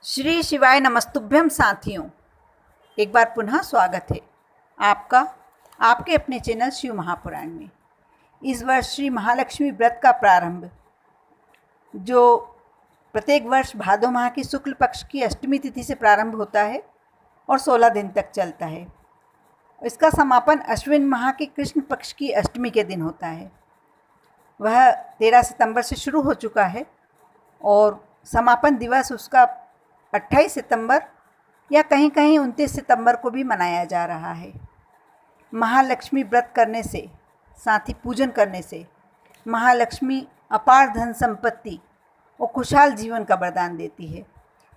श्री शिवाय नमस्तुभ्यम साथियों, एक बार पुनः स्वागत है आपका आपके अपने चैनल शिव महापुराण में। इस वर्ष श्री महालक्ष्मी व्रत का प्रारंभ जो प्रत्येक वर्ष भादो माह की शुक्ल पक्ष की अष्टमी तिथि से प्रारंभ होता है और 16 दिन तक चलता है। इसका समापन अश्विन माह की कृष्ण पक्ष की अष्टमी के दिन होता है। वह 13 सितंबर से शुरू हो चुका है और समापन दिवस उसका 28 सितंबर या कहीं कहीं 29 सितंबर को भी मनाया जा रहा है। महालक्ष्मी व्रत करने से, साथ ही पूजन करने से महालक्ष्मी अपार धन संपत्ति और खुशहाल जीवन का वरदान देती है।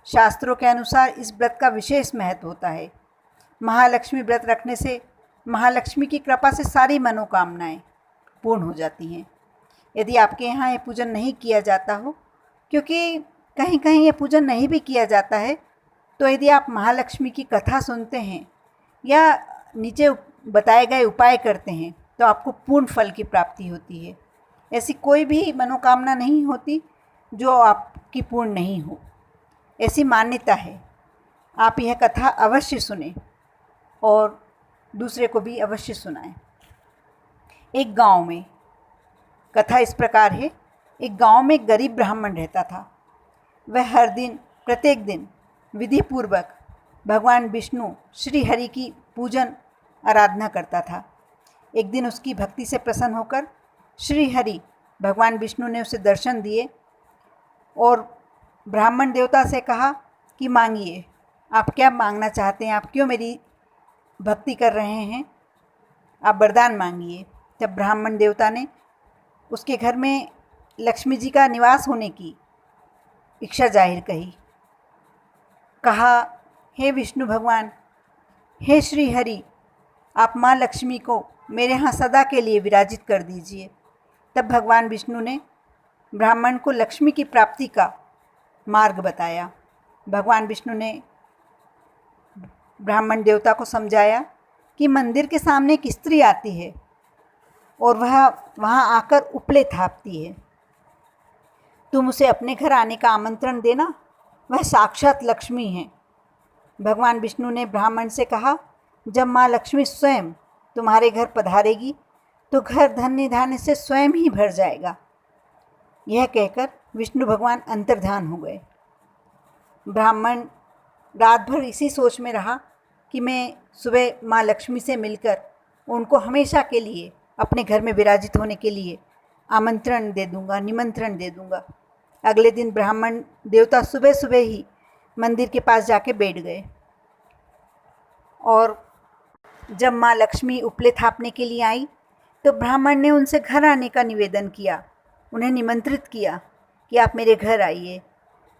शास्त्रों के अनुसार इस व्रत का विशेष महत्व होता है। महालक्ष्मी व्रत रखने से महालक्ष्मी की कृपा से सारी मनोकामनाएं पूर्ण हो जाती हैं। यदि आपके यहाँ ये पूजन नहीं किया जाता हो, क्योंकि कहीं कहीं ये पूजन नहीं भी किया जाता है, तो यदि आप महालक्ष्मी की कथा सुनते हैं या नीचे बताए गए उपाय करते हैं तो आपको पूर्ण फल की प्राप्ति होती है। ऐसी कोई भी मनोकामना नहीं होती जो आपकी पूर्ण नहीं हो, ऐसी मान्यता है। आप यह कथा अवश्य सुनें और दूसरे को भी अवश्य सुनाएं। एक गांव में कथा इस प्रकार है। एक गांव में एक गरीब ब्राह्मण रहता था। वह हर दिन, प्रत्येक दिन विधि पूर्वक भगवान विष्णु श्री हरि की पूजन आराधना करता था। एक दिन उसकी भक्ति से प्रसन्न होकर श्री हरि भगवान विष्णु ने उसे दर्शन दिए और ब्राह्मण देवता से कहा कि मांगिए, आप क्या मांगना चाहते हैं, आप क्यों मेरी भक्ति कर रहे हैं, आप वरदान मांगिए। तब ब्राह्मण देवता ने उसके घर में लक्ष्मी जी का निवास होने की इच्छा जाहिर कहा, हे विष्णु भगवान, हे श्री हरि, आप माँ लक्ष्मी को मेरे यहाँ सदा के लिए विराजित कर दीजिए। तब भगवान विष्णु ने ब्राह्मण को लक्ष्मी की प्राप्ति का मार्ग बताया। भगवान विष्णु ने ब्राह्मण देवता को समझाया कि मंदिर के सामने एक स्त्री आती है और वह वहाँ आकर उपले थापती है। तुम उसे अपने घर आने का आमंत्रण देना, वह साक्षात लक्ष्मी है। भगवान विष्णु ने ब्राह्मण से कहा, जब माँ लक्ष्मी स्वयं तुम्हारे घर पधारेगी तो घर धन्य धान्य से स्वयं ही भर जाएगा। यह कहकर विष्णु भगवान अंतर्धान हो गए। ब्राह्मण रात भर इसी सोच में रहा कि मैं सुबह माँ लक्ष्मी से मिलकर उनको हमेशा के लिए अपने घर में विराजित होने के लिए आमंत्रण दे दूंगा, निमंत्रण दे दूंगा। अगले दिन ब्राह्मण देवता सुबह सुबह ही मंदिर के पास जाके बैठ गए और जब माँ लक्ष्मी उपले थापने के लिए आई तो ब्राह्मण ने उनसे घर आने का निवेदन किया, उन्हें निमंत्रित किया कि आप मेरे घर आइए।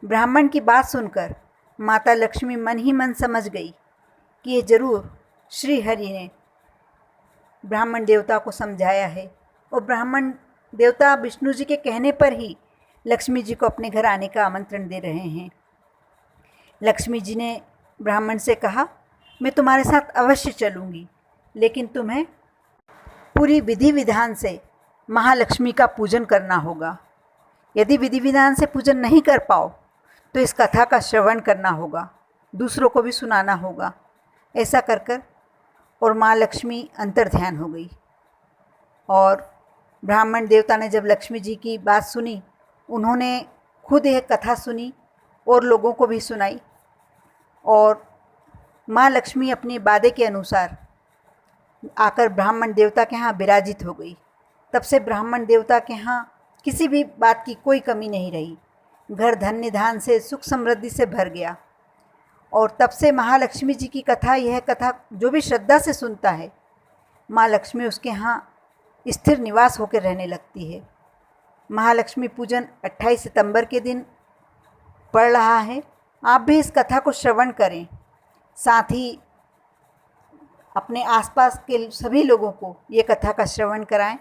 ब्राह्मण की बात सुनकर माता लक्ष्मी मन ही मन समझ गई कि ये जरूर श्री हरि ने ब्राह्मण देवता को समझाया है और ब्राह्मण देवता विष्णु जी के कहने पर ही लक्ष्मी जी को अपने घर आने का आमंत्रण दे रहे हैं। लक्ष्मी जी ने ब्राह्मण से कहा, मैं तुम्हारे साथ अवश्य चलूँगी, लेकिन तुम्हें पूरी विधि विधान से महालक्ष्मी का पूजन करना होगा। यदि विधि विधान से पूजन नहीं कर पाओ तो इस कथा का श्रवण करना होगा, दूसरों को भी सुनाना होगा। ऐसा कर कर और माँ लक्ष्मी अंतर्ध्यान हो गई और ब्राह्मण देवता ने जब लक्ष्मी जी की बात सुनी, उन्होंने खुद यह कथा सुनी और लोगों को भी सुनाई और माँ लक्ष्मी अपने वादे के अनुसार आकर ब्राह्मण देवता के यहाँ विराजित हो गई। तब से ब्राह्मण देवता के यहाँ किसी भी बात की कोई कमी नहीं रही। घर धन्य धान से, सुख समृद्धि से भर गया और तब से महालक्ष्मी जी की कथा, यह कथा जो भी श्रद्धा से सुनता है, माँ लक्ष्मी उसके यहाँ स्थिर निवास होकर रहने लगती है। महालक्ष्मी पूजन 28 सितंबर के दिन पड़ रहा है। आप भी इस कथा को श्रवण करें, साथ ही अपने आसपास के सभी लोगों को ये कथा का श्रवण कराएं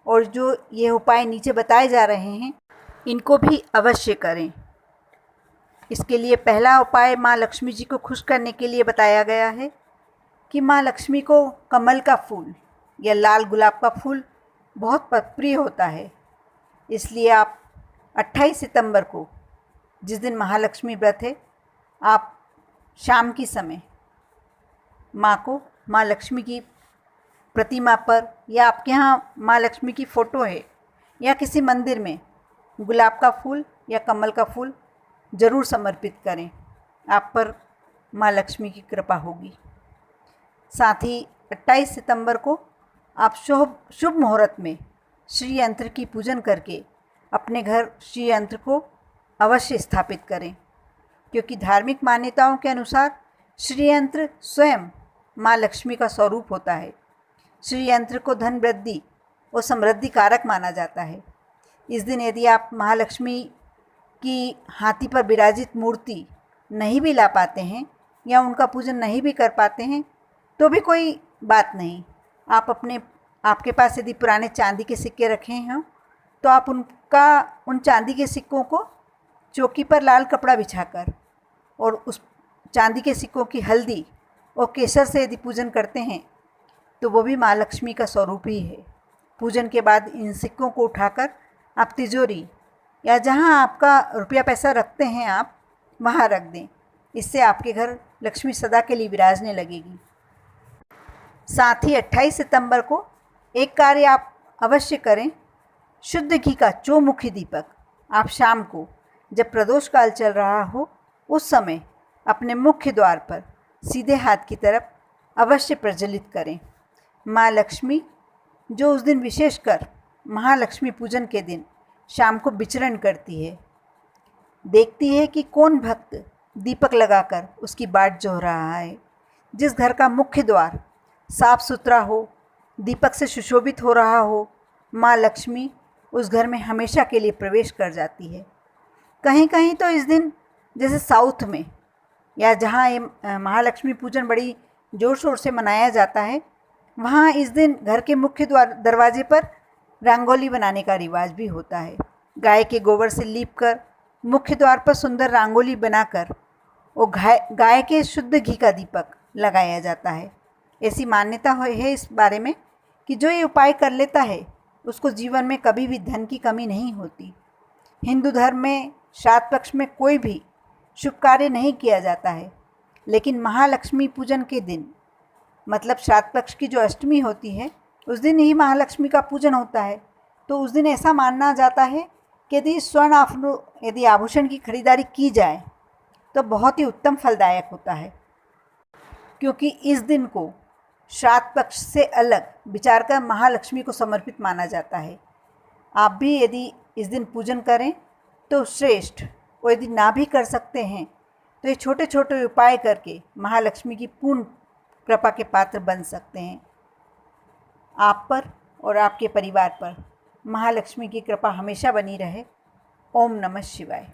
और जो ये उपाय नीचे बताए जा रहे हैं इनको भी अवश्य करें। इसके लिए पहला उपाय माँ लक्ष्मी जी को खुश करने के लिए बताया गया है कि माँ लक्ष्मी को कमल का फूल या लाल गुलाब का फूल बहुत प्रिय होता है। इसलिए आप 28 सितंबर को, जिस दिन महालक्ष्मी व्रत है, आप शाम के समय माँ को, माँ लक्ष्मी की प्रतिमा पर या आपके यहाँ माँ लक्ष्मी की फ़ोटो है या किसी मंदिर में गुलाब का फूल या कमल का फूल ज़रूर समर्पित करें। आप पर माँ लक्ष्मी की कृपा होगी। साथ ही 28 सितंबर को आप शुभ मुहूर्त में श्री यंत्र की पूजन करके अपने घर श्री यंत्र को अवश्य स्थापित करें, क्योंकि धार्मिक मान्यताओं के अनुसार श्री यंत्र स्वयं माँ लक्ष्मी का स्वरूप होता है। श्री यंत्र को धन वृद्धि और समृद्धि कारक माना जाता है। इस दिन यदि आप महालक्ष्मी की हाथी पर विराजित मूर्ति नहीं भी ला पाते हैं या उनका पूजन नहीं भी कर पाते हैं तो भी कोई बात नहीं। आप आपके पास यदि पुराने चांदी के सिक्के रखे हों तो आप उन चांदी के सिक्कों को चौकी पर लाल कपड़ा बिछाकर और उस चांदी के सिक्कों की हल्दी और केसर से यदि पूजन करते हैं तो वो भी माँ लक्ष्मी का स्वरूप ही है। पूजन के बाद इन सिक्कों को उठाकर आप तिजोरी या जहाँ आपका रुपया पैसा रखते हैं आप वहाँ रख दें। इससे आपके घर लक्ष्मी सदा के लिए विराजने लगेगी। साथ ही 28 सितंबर को एक कार्य आप अवश्य करें। शुद्ध घी का चौमुखी दीपक आप शाम को जब प्रदोष काल चल रहा हो उस समय अपने मुख्य द्वार पर सीधे हाथ की तरफ अवश्य प्रज्वलित करें। माँ लक्ष्मी जो उस दिन विशेषकर महालक्ष्मी पूजन के दिन शाम को विचरण करती है, देखती है कि कौन भक्त दीपक लगाकर उसकी बाट जोह रहा है। जिस घर का मुख्य द्वार साफ सुथरा हो, दीपक से सुशोभित हो रहा हो, माँ लक्ष्मी उस घर में हमेशा के लिए प्रवेश कर जाती है। कहीं कहीं तो इस दिन जैसे साउथ में या जहाँ ये महालक्ष्मी पूजन बड़ी ज़ोर शोर से मनाया जाता है, वहाँ इस दिन घर के मुख्य दरवाजे पर रंगोली बनाने का रिवाज भी होता है। गाय के गोबर से लीपकर मुख्य द्वार पर सुंदर रंगोली बनाकर वो गाय के शुद्ध घी का दीपक लगाया जाता है। ऐसी मान्यता है इस बारे में कि जो ये उपाय कर लेता है उसको जीवन में कभी भी धन की कमी नहीं होती। हिंदू धर्म में श्राद्ध पक्ष में कोई भी शुभ कार्य नहीं किया जाता है, लेकिन महालक्ष्मी पूजन के दिन मतलब श्राद्ध पक्ष की जो अष्टमी होती है उस दिन ही महालक्ष्मी का पूजन होता है। तो उस दिन ऐसा माना जाता है कि यदि आभूषण की खरीदारी की जाए तो बहुत ही उत्तम फलदायक होता है, क्योंकि इस दिन को श्राद्ध पक्ष से अलग विचार कर महालक्ष्मी को समर्पित माना जाता है। आप भी यदि इस दिन पूजन करें तो श्रेष्ठ, और यदि ना भी कर सकते हैं तो ये छोटे छोटे उपाय करके महालक्ष्मी की पूर्ण कृपा के पात्र बन सकते हैं। आप पर और आपके परिवार पर महालक्ष्मी की कृपा हमेशा बनी रहे। ओम नमः शिवाय।